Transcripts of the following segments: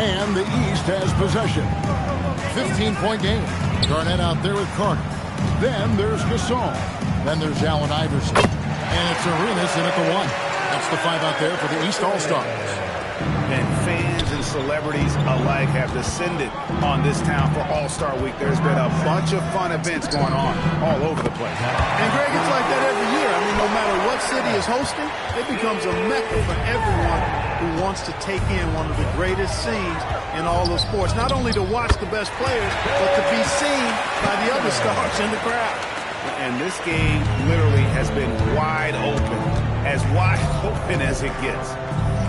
And the East has possession. 15-point game. Garnett out there with Carter. Then there's Gasol. Then there's Allen Iverson. And it's Arenas in at the 1. That's the 5 out there for the East All-Stars. And fans and celebrities alike have descended on this town for All-Star Week. There's been a bunch of fun events going on all over the place. And, Greg, it's like that every year. I mean, no matter what city is hosting, it becomes a mecca for everyone who wants to take in one of the greatest scenes in all of sports. Not only to watch the best players, but to be seen by the other stars in the crowd. And this game literally has been wide open as it gets.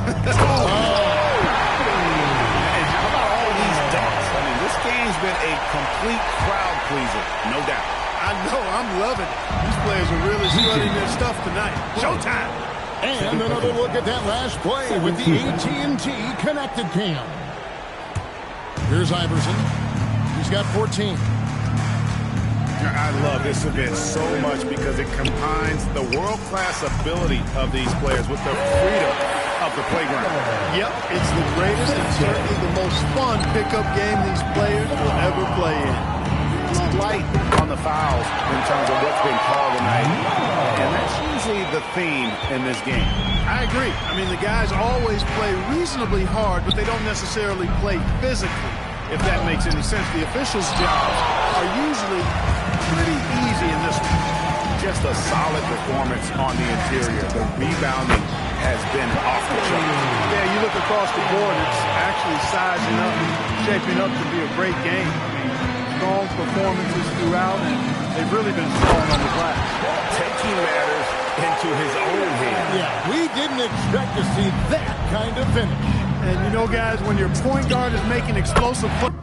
And how about all these dunks? I mean, this game's been a complete crowd pleaser, no doubt. I know, I'm loving it. These players are really strutting their stuff tonight. Showtime! And another look at that last play with the AT&T Connected Cam. Here's Iverson. He's got 14. I love this event so much because it combines the world-class ability of these players with the freedom of the playground. Yep, it's the greatest and certainly the most fun pickup game these players will ever play in. It's light on the fouls in terms of what's been called tonight, and that's usually the theme in this game. I agree. I mean, the guys always play reasonably hard, but they don't necessarily play physically, if that makes any sense. The officials' jobs are usually pretty easy in this one. Just a solid performance on the interior. The rebounding has been off the charts. Yeah, you look across the board, it's actually sizing up, shaping up to be a great game. I mean, strong performances throughout, and they've really been strong on the glass. Taking matters into his own hands. Yeah, we didn't expect to see that kind of finish. And you know, guys, when your point guard is making explosive plays,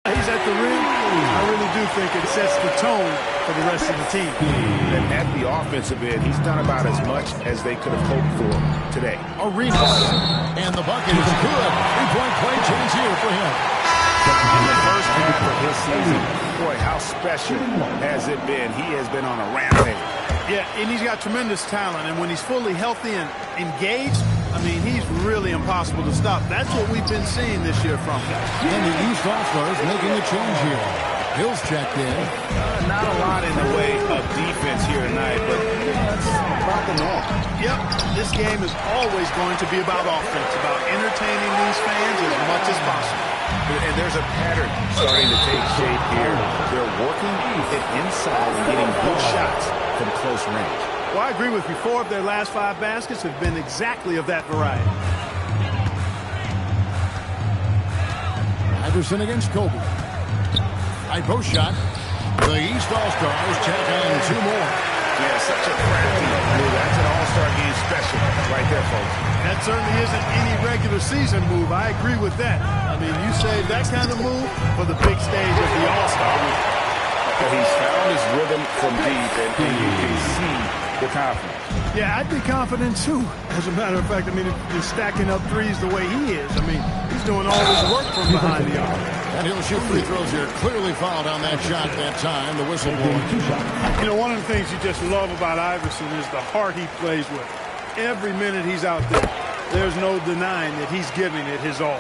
He's at the rim. I really do think it sets the tone for the rest of the team. And at the offensive end, he's done about as much as they could have hoped for today. Arenas. And the bucket is good. Three-point play change here for him. In the first half of his season, boy, how special has it been? He has been on a rampage. Yeah, and he's got tremendous talent. And when he's fully healthy and engaged, I mean, he's really impossible to stop. That's what we've been seeing this year from him. And the East All-Stars making a change here. Hill's checked in. Not a lot in the way of defense here tonight, but that's about the norm. Yep, this game is always going to be about offense, about entertaining these fans as much as possible. And there's a pattern starting to take shape here. They're working it inside and getting good shots from close range. Well, I agree with you. 4 of their last 5 baskets have been exactly of that variety. Iverson against Kobe. High post shot. The East All-Stars check on 2 more. Yeah, such a crafty move. That's an All-Star game special right there, folks. That certainly isn't any regular season move. I agree with that. I mean, you save that kind of move for the big stage of the All-Star week. He's found his rhythm from deep, and you can see the confidence. Yeah, I'd be confident, too. As a matter of fact, I mean, if you're stacking up threes the way he is, I mean, he's doing all his work from behind the arc. And he'll shoot free throws here. Clearly fouled on that shot that time. The whistle blowing. You know, one of the things you just love about Iverson is the heart he plays with. Every minute he's out there, there's no denying that he's giving it his all.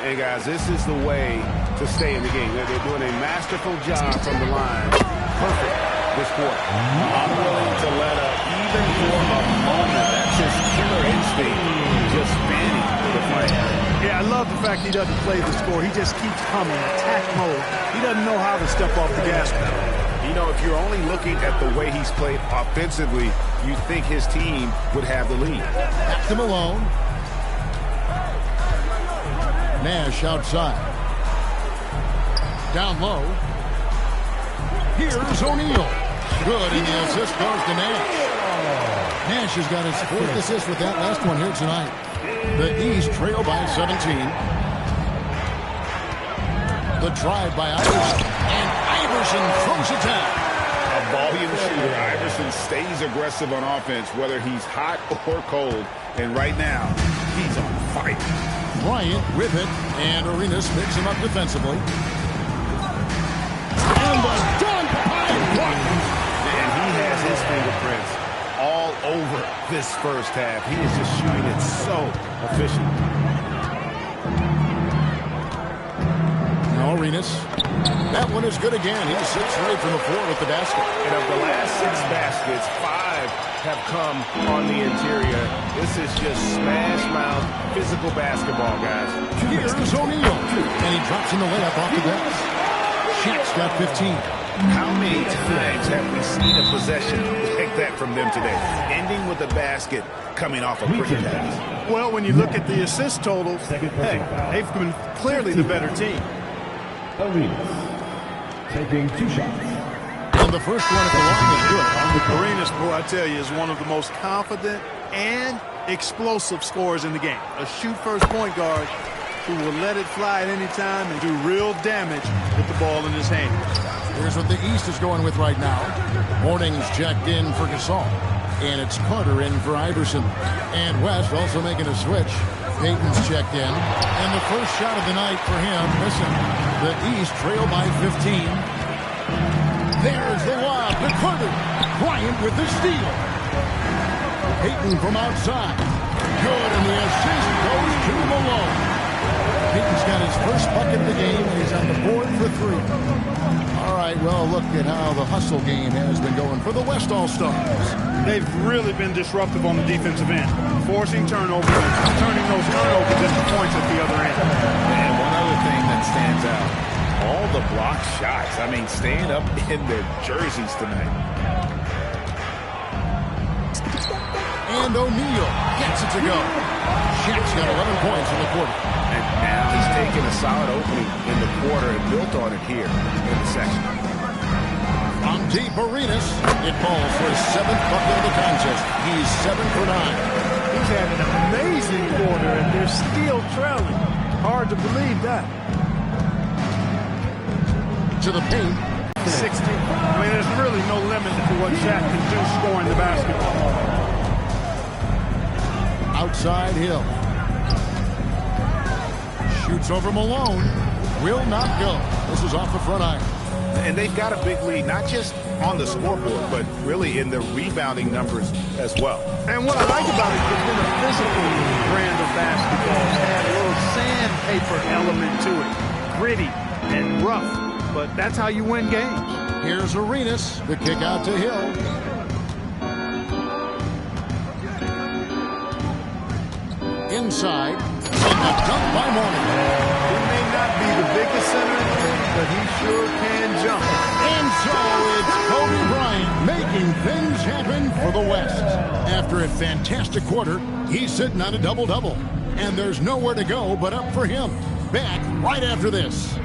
Hey, guys, this is the way to stay in the game. They're doing a masterful job from the line. Perfect this quarter. Unwilling to let up even for a moment. That's his killer instinct. Just fanning the play. Yeah, I love the fact he doesn't play the score. He just keeps coming, attack mode. He doesn't know how to step off the gas pedal. You know, if you're only looking at the way he's played offensively, you'd think his team would have the lead. Back to Malone. Nash outside. Down low. Here's O'Neal. Good, and the assist goes to Nash. Nash has got his 4th assist with that last one here tonight. The East trail by 17. The drive by Iverson. And Iverson throws it down. A volume shooter. Iverson stays aggressive on offense, whether he's hot or cold. And right now, he's on fire. Bryant with it, and Arenas picks him up defensively. And the dunk by Bryant. And he has his fingerprints all over this first half. He is just shooting it so efficient. Now Arenas. That one is good again. He's 6 straight from the floor with the basket. And of the last 6 baskets, 5 have come on the interior. This is just smash mouth physical basketball, guys. Here's O'Neal. And he drops in the layup off the glass. Shaq's got 15. How many times have we seen a possession like that from them today? Ending with a basket coming off a pretty pass. Well, when you look at the assist totals, hey, they've been clearly the better team. Arenas taking 2 shots. And the first one at the line is good. Arenas, boy, I tell you, is one of the most confident and explosive scorers in the game. A shoot-first point guard who will let it fly at any time and do real damage with the ball in his hand. Here's what the East is going with right now. Morning's checked in for Gasol. And it's Carter in for Iverson. And West also making a switch. Payton's checked in. And the first shot of the night for him, missing. The East trail by 15. There's the lob to Carter. Bryant with the steal. Payton from outside. Good, and the assist goes to Malone. Payton's got his first bucket of the game, and he's on the board for 3. All right, well, look at how the hustle game has been going for the West All-Stars. They've really been disruptive on the defensive end, forcing turnovers and turning those turnovers into points at the other end. And one other thing that stands out, all the block shots. I mean, staying up in their jerseys tonight. And O'Neal gets it to go. Shaq's got 11 points in the quarter. And now he's taken a solid opening in the quarter and built on it here in the second. From deep, Arenas. It falls for his 7th bucket of the contest. He's 7 for 9. He's had an amazing quarter, and they're still trailing. Hard to believe that. to the paint. 60. I mean, there's really no limit to what Shaq can do scoring the basketball. Outside Hill. Shoots over Malone. Will not go. This is off the front iron. And they've got a big lead, not just on the scoreboard, but really in the rebounding numbers as well. And what I like about it, it's been a physical brand of basketball. It's had a little sandpaper element to it. Gritty and rough, but that's how you win games. Here's Arenas. The kick out to Hill. Inside. And the dunk by Mourning. He may not be the biggest center in the league, but he sure can jump. And so it's Kobe Bryant making things happen for the West. After a fantastic quarter, he's sitting on a double-double. And there's nowhere to go but up for him. Back right after this.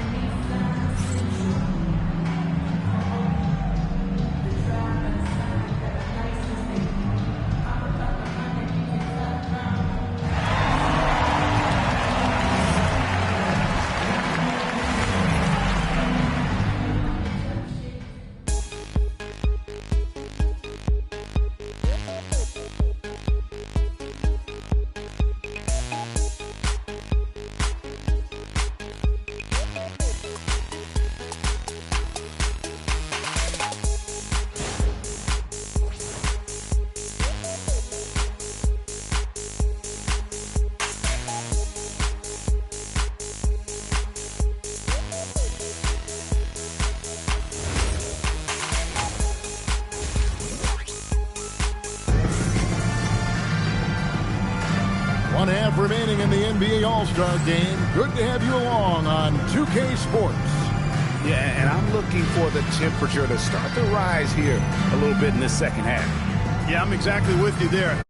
One half remaining in the NBA All-Star Game. Good to have you along on 2K Sports. Yeah, and I'm looking for the temperature to start to rise here a little bit in this second half. Yeah, I'm exactly with you there.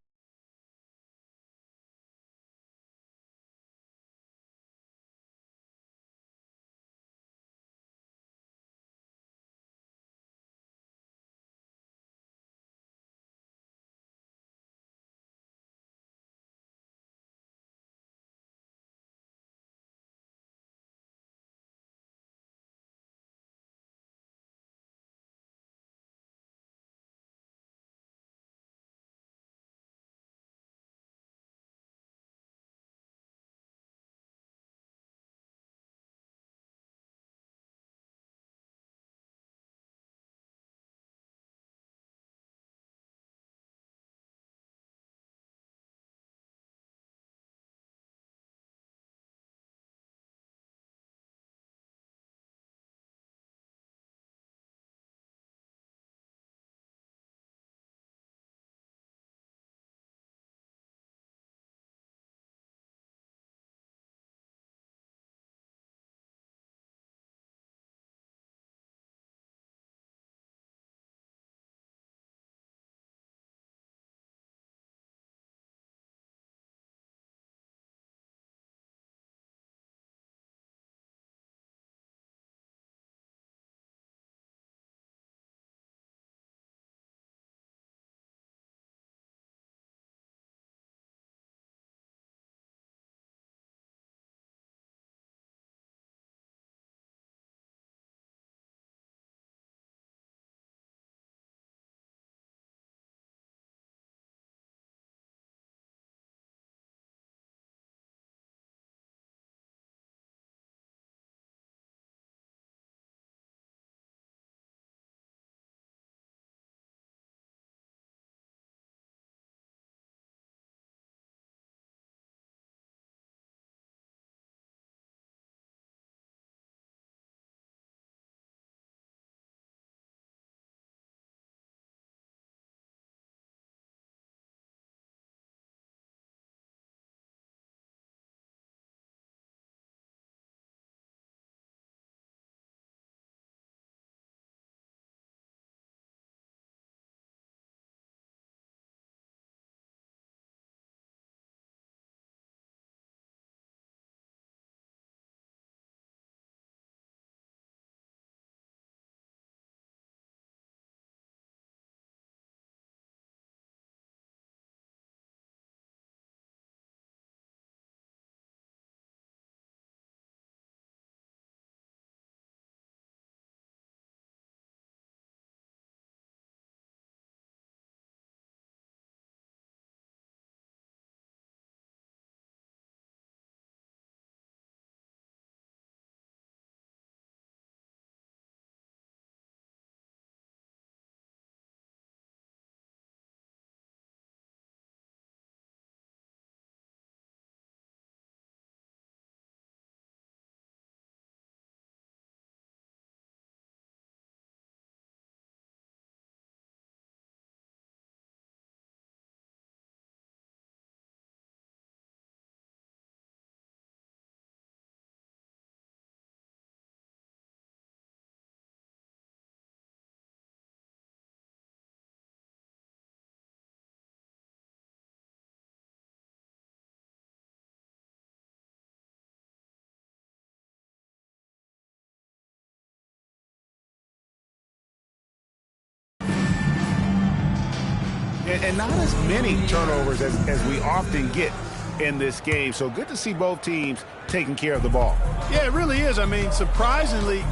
and not as many turnovers as we often get in this game. So good to see both teams taking care of the ball. Yeah, it really is. I mean, surprisingly,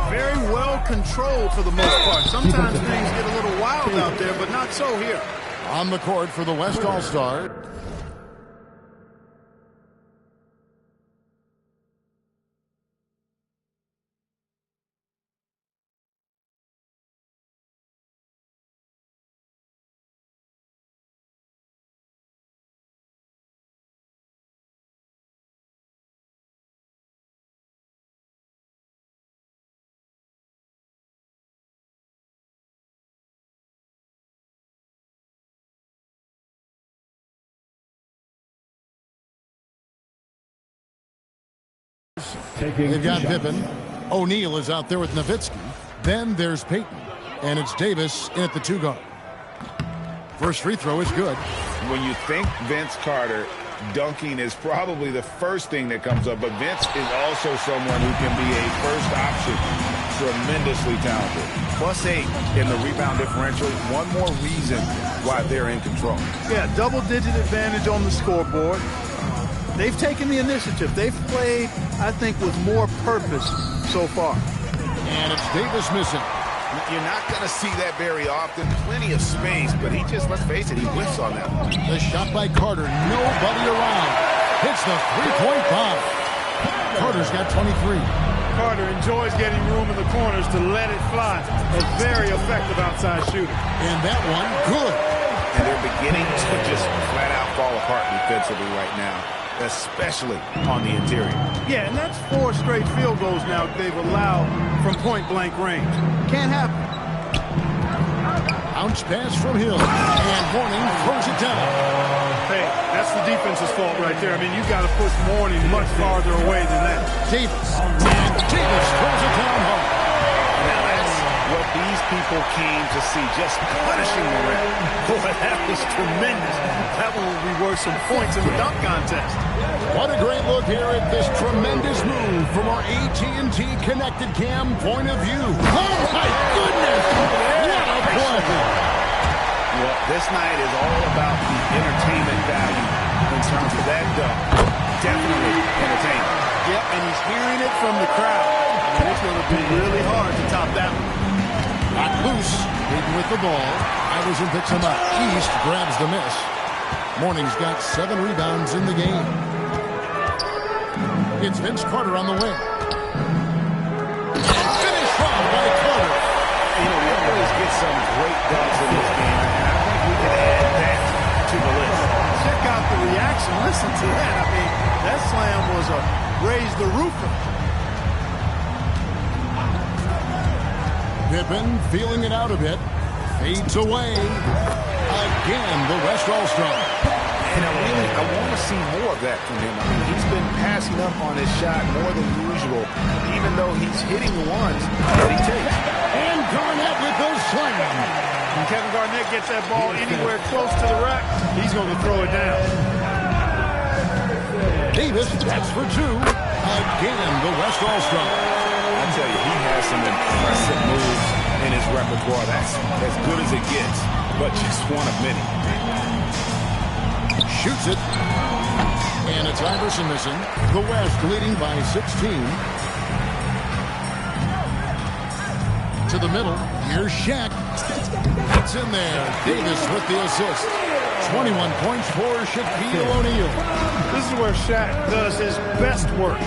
very well controlled for the most part. Sometimes things get a little wild out there, but not so here. On the court for the West All-Star, they've got Pippen. O'Neal is out there with Nowitzki. Then there's Payton. And it's Davis in at the 2-guard. First free throw is good. When you think Vince Carter, dunking is probably the first thing that comes up. But Vince is also someone who can be a first option. Tremendously talented. +8 in the rebound differential. One more reason why they're in control. Yeah, double-digit advantage on the scoreboard. They've taken the initiative. They've played, I think, with more purpose so far. And it's Davis missing. You're not going to see that very often. Plenty of space, but he just, let's face it, he whiffs on that one. The shot by Carter. Nobody around. Hits the three-point bomb. Carter's got 23. Carter enjoys getting room in the corners to let it fly. A very effective outside shooter. And that one, good. And they're beginning to just flat-out fall apart defensively right now, especially on the interior. Yeah, and that's 4 straight field goals now they've allowed from point-blank range. Can't happen. Bounce pass from Hill. And Mourning throws it down. Hey, that's the defense's fault right there. I mean, you got to push Mourning much farther away than that. Davis. And Davis throws it down hard. Now that's what these people came to see, just punishing the rim. Boy, that was tremendous. That one will be worth some points in the dunk contest. What a great look here at this tremendous move from our AT&T Connected Cam point of view. Oh, my goodness! What a play! Well, this night is all about the entertainment value in terms of that dunk. Definitely entertaining. Yep, and he's hearing it from the crowd. And it's going to be really hard to top that one. Not loose. Payton with the ball. Iverson picks him up. East grabs the miss. Mourning's got 7 rebounds in the game. It's Vince Carter on the wing. Finish strong by Carter. You know, we always get some great dunks in this game, and I think we can add that to the list. Check out the reaction. Listen to that. I mean, that slam was a raise the roofer. Pippen feeling it out a bit. Fades away. Again, the West All-Star. And I want to see more of that from him. I mean, he's been passing up on his shot more than usual, even though he's hitting the ones that he takes. And Garnett with the slam. When Kevin Garnett gets that ball anywhere close to the rack, he's going to throw it down. Davis, that's for 2. Again, the West All-Star. I tell you, he has some impressive moves in his repertoire. That's as good as it gets, but just one of many. Shoots it. And it's Iverson missing. The West leading by 16. To the middle. Here's Shaq. It's in there. Davis with the assist. 21 points for Shaquille O'Neal. This is where Shaq does his best work.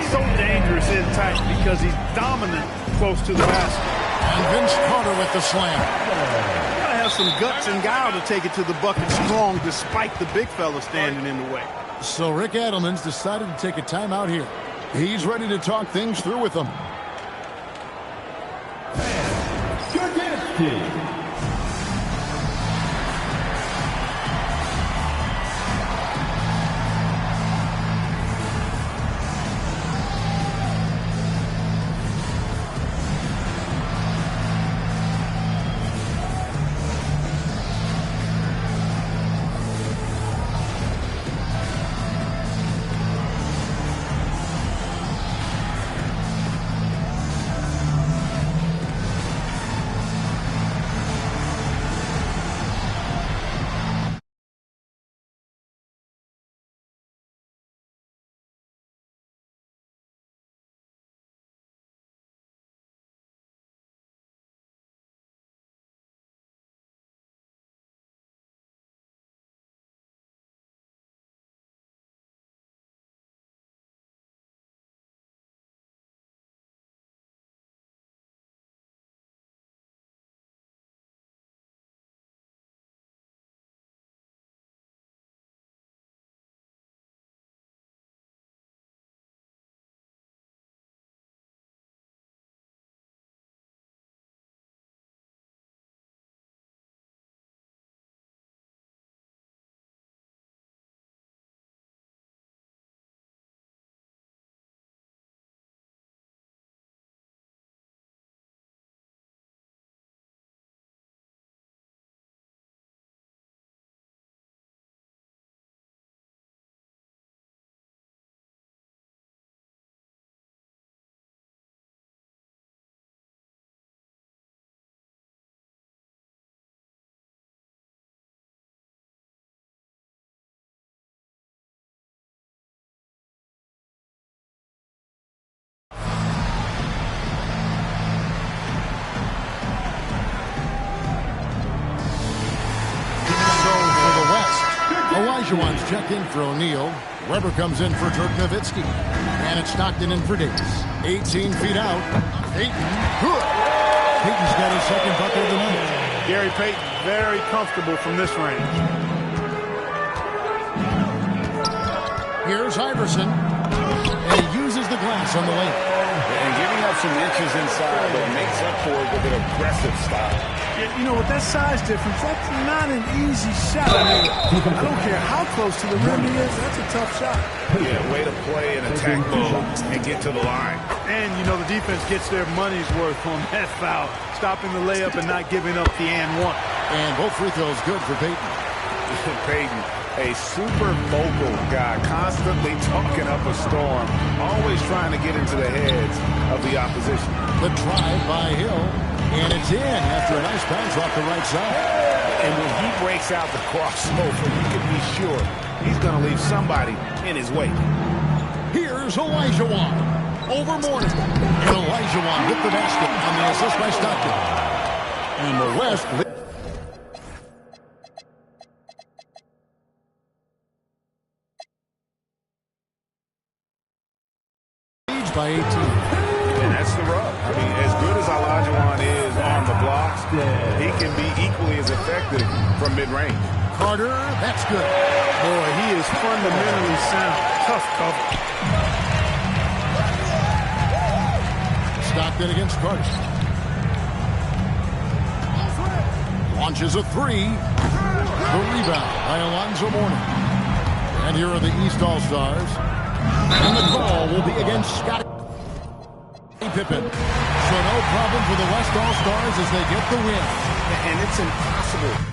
So dangerous in tight because he's dominant close to the basket. And Vince Carter with the slam. Gotta have some guts and guile to take it to the bucket strong despite the big fella standing in the way. So Rick Adelman's decided to take a timeout here. He's ready to talk things through with them. Olajuwon's checked in for O'Neal. Weber comes in for Dirk Nowitzki. And it's Stockton in for Davis. 18 feet out. Payton. Good. Payton's got his second bucket of the night. Gary Payton, very comfortable from this range. Here's Iverson. And he uses the glass on the lane. And giving up some inches inside, but makes up for it with an aggressive style. Yeah, you know, with that size difference, that's not an easy shot. I mean, I don't care how close to the rim he is, that's a tough shot. Yeah, way to play in attack mode and get to the line. And, you know, the defense gets their money's worth on that foul, stopping the layup and not giving up the and one. And both free throws good for Payton. Payton, a super vocal guy, constantly talking up a storm, always trying to get into the heads of the opposition. The drive by Hill, and it's in after a nice bounce off the right side. And when he breaks out the crossover, you can be sure he's going to leave somebody in his wake. Here's Olajuwon over Mourning. And Olajuwon with the basket on the assist by Stockton. And the West by 18. And that's the rub. I mean, as good as Olajuwon is on the blocks, he can be equally as effective from mid-range. Carter, that's good. Boy, he is fundamentally sound. Tough cover. Stockton against Carter. Launches a three. The rebound by Alonzo Mourning. And here are the East All-Stars. And the call will be against Scottie Pippen. So no problem for the West All-Stars as they get the win. And it's impossible